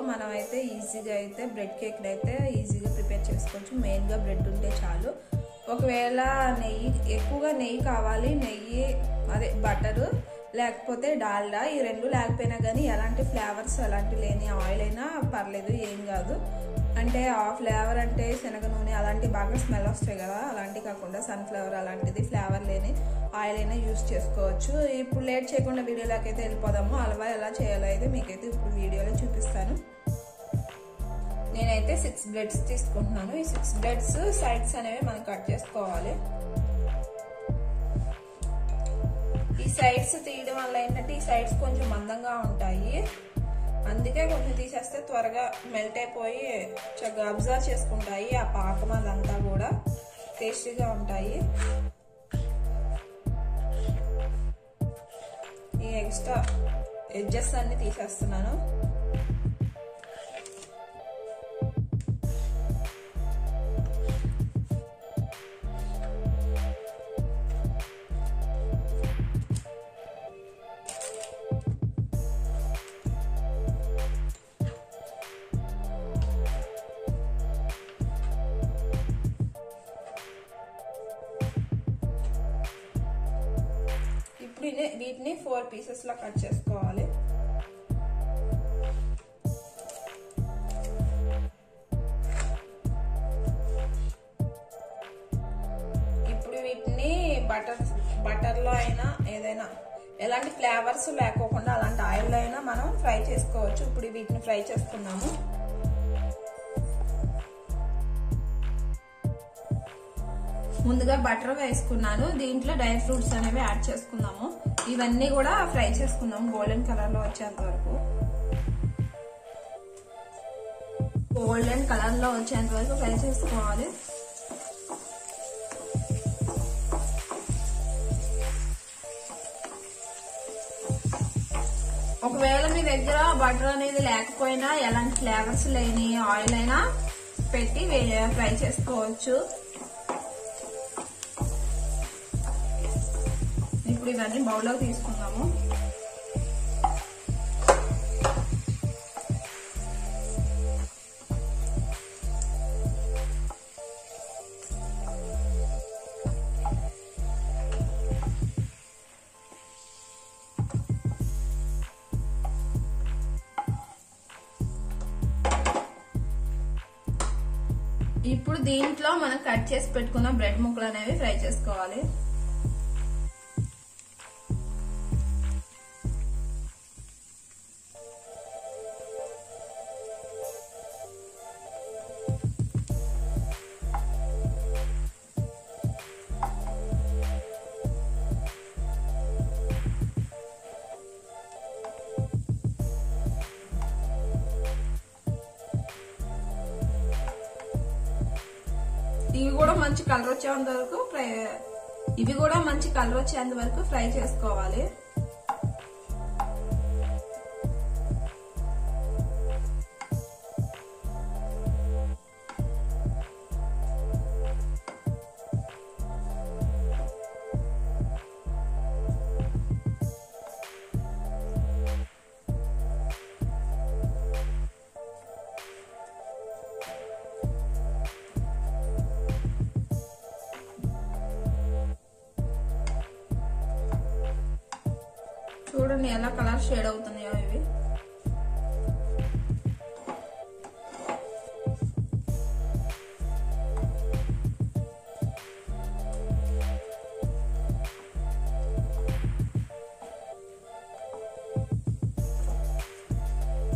మనమైతే ఈజీగా అయితే బ్రెడ్ కేక్ అయితే ఈజీగా ప్రిపేర్ చేసుకోవచ్చు. మెయిన్గా బ్రెడ్ ఉంటే చాలు. ఒకవేళ ఎక్కువగా నెయ్యి కావాలి, నెయ్యి అదే బటరు లేకపోతే డాల్డా, ఈ రెండు లేకపోయినా కానీ ఎలాంటి ఫ్లేవర్స్ అలాంటి లేని ఆయిల్ అయినా పర్లేదు, ఏం కాదు. అంటే ఆ ఫ్లేవర్ అంటే శనగ నూనె అలాంటి బాగా స్మెల్ వస్తాయి కదా, అలాంటి కాకుండా సన్ఫ్లవర్ అలాంటిది ఫ్లేవర్ లేని ఆయిల్ అయినా యూస్ చేసుకోవచ్చు. ఇప్పుడు లేట్ చేయకుండా వీడియోలోకి అయితే వెళ్ళిపోదాము. హల్వా ఎలా చేయాలో అయితే మీకైతే ఇప్పుడు వీడియోలో చూపిస్తాను. నేనైతే 6 బ్రెడ్స్ తీసుకుంటున్నాను. ఈ 6 బ్రెడ్స్ సైడ్స్ అనేవి మనం కట్ చేసుకోవాలి. ఈ సైడ్స్ తీయడం వల్ల ఏంటంటే ఈ సైడ్స్ కొంచెం మందంగా ఉంటాయి, అందుకే కొంచెం తీసేస్తే త్వరగా మెల్ట్ అయిపోయి చక్కగా అబ్జర్వ్ చేసుకుంటాయి. ఆ పాకం అదంతా కూడా టేస్టీగా ఉంటాయి. ఈ ఎక్స్ట్రా ఎడ్జెస్ అన్ని తీసేస్తున్నాను. వీటిని 4 పీసెస్ లా కట్ చేసుకోవాలి. ఇప్పుడు వీటిని బటర్లో అయినా ఏదైనా ఎలాంటి ఫ్లేవర్స్ లేకోకుండా అలాంటి ఆయిల్లో అయినా మనం ఫ్రై చేసుకోవచ్చు. ఇప్పుడు వీటిని ఫ్రై చేసుకున్నాము. ముందుగా బటర్ వేసుకున్నాను, దీంట్లో డ్రై ఫ్రూట్స్ అనేవి యాడ్ చేసుకున్నాము. ఇవన్నీ కూడా ఫ్రై చేసుకున్నాము గోల్డెన్ కలర్ లో వచ్చేంత వరకు. గోల్డెన్ కలర్ లో వచ్చేంత వరకు ఫ్రై చేసుకోవాలి. ఒకవేళ మీ దగ్గర బటర్ అనేది లేకపోయినా ఎలాంటి ఫ్లేవర్స్ లేని ఆయిల్ అయినా పెట్టి ఫ్రై చేసుకోవచ్చు. ఇప్పుడు ఇవన్నీ బౌల్లో తీసుకుందాము. ఇప్పుడు దీంట్లో మనం కట్ చేసి పెట్టుకున్న బ్రెడ్ ముక్కలు అనేవి ఫ్రై చేసుకోవాలి. ఇవి కూడా మంచి కలర్ వచ్చేంత వరకు ఫ్రై చేసుకోవాలి. చూడండి ఎలా కలర్ షేడ్ అవుతున్నాయో ఇవి.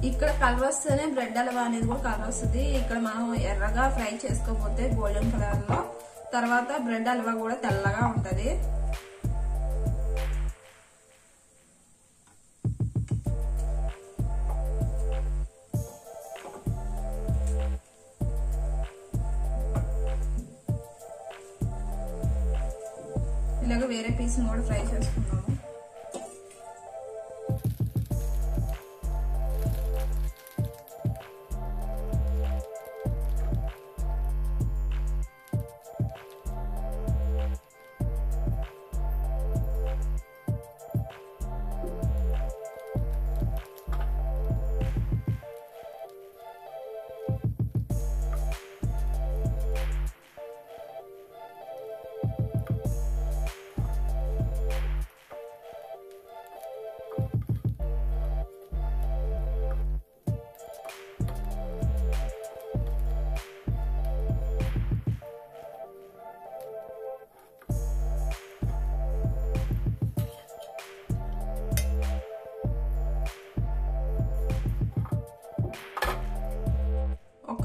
ఇక్కడ కలర్ వస్తేనే బ్రెడ్ హల్వా అనేది కూడా కలర్ వస్తుంది. ఇక్కడ మనం ఎర్రగా ఫ్రై చేసుకోకపోతే గోల్డెన్ కలర్ లో, తర్వాత బ్రెడ్ హల్వా కూడా తెల్లగా ఉంటది. ఇలాగ వేరే పీస్ కూడా ఫ్రై చేసుకున్నాము.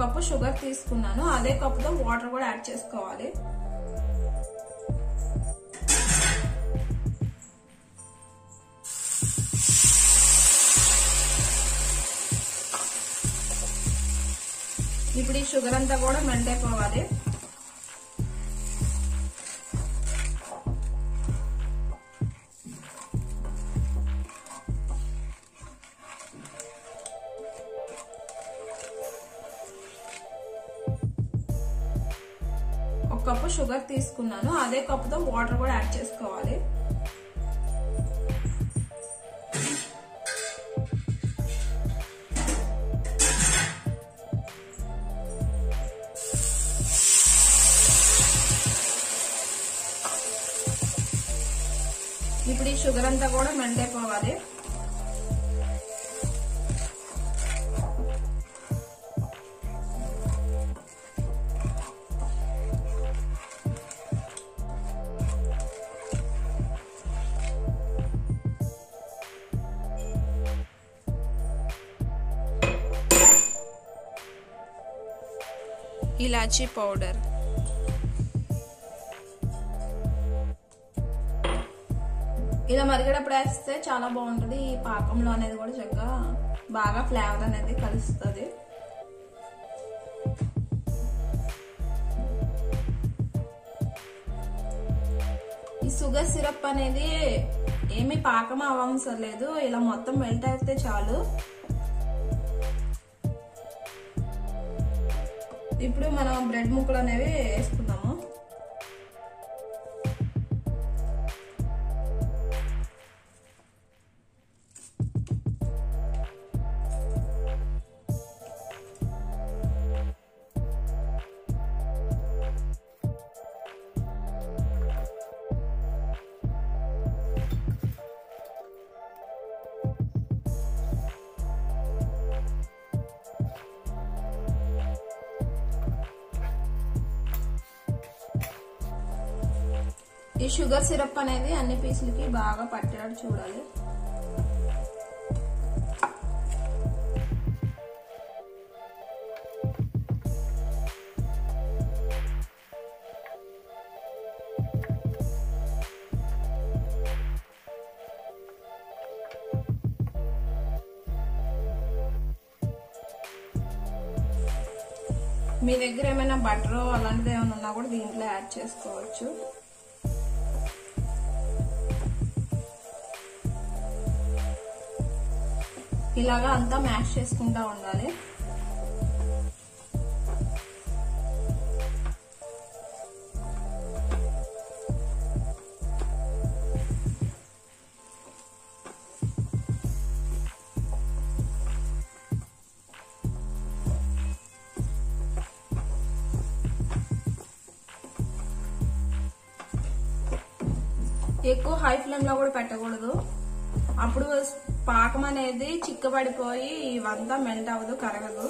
కప్పు షుగర్ తీసుకున్నాను, అదే కప్పుతో వాటర్ కూడా యాడ్ చేసుకోవాలి. ఇప్పుడు ఈ షుగర్ అంతా కూడా మెల్ట్ అయిపోవాలి. ఒక కప్పు షుగర్ తీసుకున్నాను, అదే కప్పుతో వాటర్ కూడా యాడ్ చేసుకోవాలి. ఇప్పుడు ఈ షుగర్ అంతా కూడా మెల్ట్ అయిపోవాలి. ఇలాచీ పౌడర్, ఇలా మరిగేటప్పుడు వేస్తే చాలా బాగుంటది. ఈ పాకంలో అనేది కూడా చక్కగా బాగా ఫ్లేవర్ అనేది కలుస్తుంది. ఈ షుగర్ సిరప్ అనేది ఏమి పాకం అవసరం లేదు, ఇలా మొత్తం మెల్ట్ అయితే చాలు. ఇప్పుడు మనం బ్రెడ్ ముక్కలు అనేవి వేసుకుందాము. ఈ షుగర్ సిరప్ అనేది అన్ని పీసులకి బాగా పట్టేటట్టు చూడాలి. మీ దగ్గర ఏమైనా బటర్ అలాంటిది ఏమైనా ఉన్నా కూడా దీంట్లో యాడ్ చేసుకోవచ్చు. ఇలాగా అంతా మ్యాష్ చేసుకుంటా ఉండాలి. ఎక్కువ హై ఫ్లేమ్ లో కూడా పెట్టకూడదు, అప్పుడు పాకం అనేది చిక్కబడిపోయి ఇవంతా మెల్ట్ అవ్వదు, కరగదు.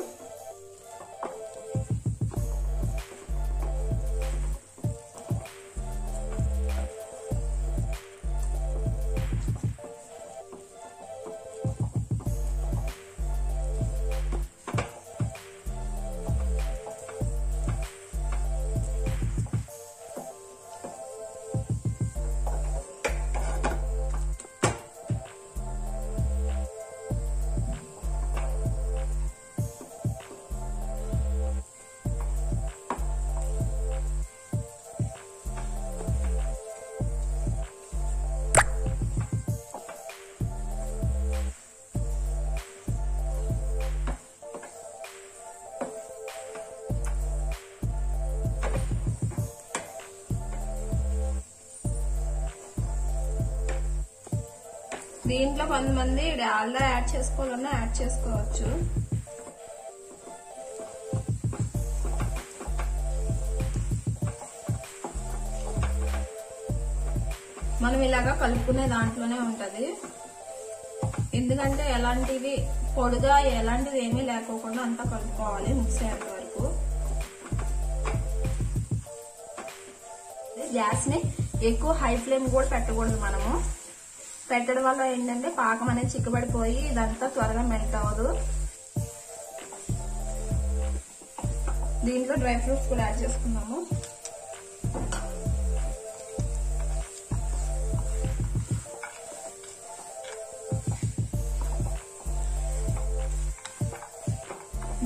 దీంట్లో కొంతమంది డాల్డా యాడ్ చేసుకోవాలన్నా యాడ్ చేసుకోవచ్చు. మనం ఇలాగా కలుపుకునే దాంట్లోనే ఉంటది, ఎందుకంటే ఎలాంటివి పొడిగా ఎలాంటిది ఏమీ లేకోకుండా అంతా కలుపుకోవాలి మిక్స్ అయ్యేంత వరకు. గ్యాస్ ని ఎక్కువ హై ఫ్లేమ్ కూడా పెట్టకూడదు. మనము పెట్టడం వల్ల ఏంటంటే పాకం అనేది చిక్కబడిపోయి ఇదంతా త్వరగా మెల్ట్ అవ్వదు. దీంట్లో డ్రై ఫ్రూట్స్ కూడా యాడ్ చేసుకున్నాము.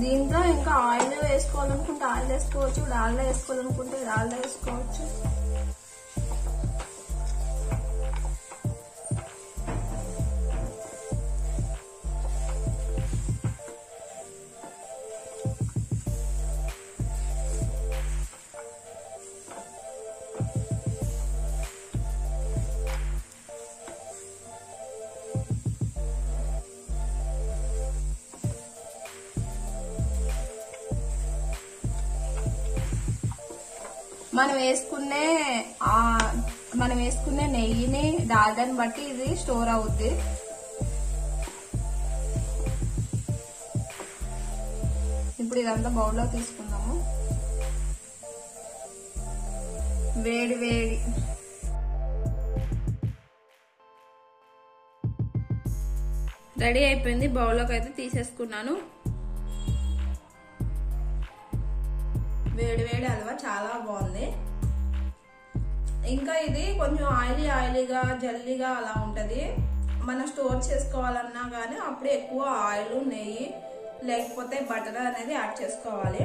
దీంట్లో ఇంకా ఆయిల్ వేసుకోవాలనుకుంటే ఆయిల్ వేసుకోవచ్చు, డాల్డా వేసుకోవాలనుకుంటే డాల్డా వేసుకోవచ్చు. మనం వేసుకునే నెయ్యిని డాల్డాని బట్టి ఇది స్టోర్ అవుద్ది. ఇప్పుడు ఇదంతా బౌల్లో తీసుకుందాము. వేడి వేడి రెడీ అయిపోయింది. బౌల్లోకి అయితే తీసేసుకున్నాను. వేడి వేడి హల్వా చాలా బాగుంది. ఇంకా ఇది కొంచెం ఆయిలీగా జల్లీగా అలా ఉంటది. మనం స్టోర్ చేసుకోవాలన్నా కానీ అప్పుడు ఎక్కువ ఆయిల్, నెయ్యి లేకపోతే బటర్ అనేది యాడ్ చేసుకోవాలి.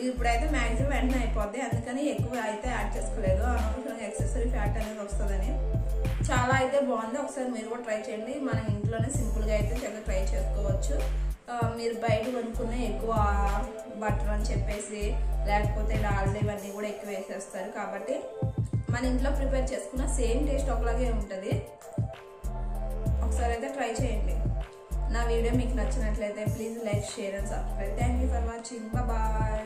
ఇప్పుడైతే మ్యాక్సిమం వెంటనే అయిపోద్ది, అందుకని ఎక్కువ అయితే యాడ్ చేసుకోలేదు. అనవసరంగా ఎక్సెసరీ ఫ్యాట్ అనేది వస్తుందని. చాలా అయితే బాగుంది. ఒకసారి మీరు కూడా ట్రై చేయండి. మనం ఇంట్లోనే సింపుల్గా అయితే చక్కగా ట్రై చేసుకోవచ్చు. మీరు బయట కొనుక్కునే ఎక్కువ బటర్ అని చెప్పేసి లేకపోతే డాల్డా ఇవన్నీ కూడా ఎక్కువ వేసేస్తారు. కాబట్టి మన ఇంట్లో ప్రిపేర్ చేసుకున్న సేమ్ టేస్ట్ ఒకలాగే ఉంటుంది. ఒకసారి అయితే ట్రై చేయండి. నా వీడియో మీకు నచ్చినట్లయితే please like, share and subscribe. Thank you for watching. Bye.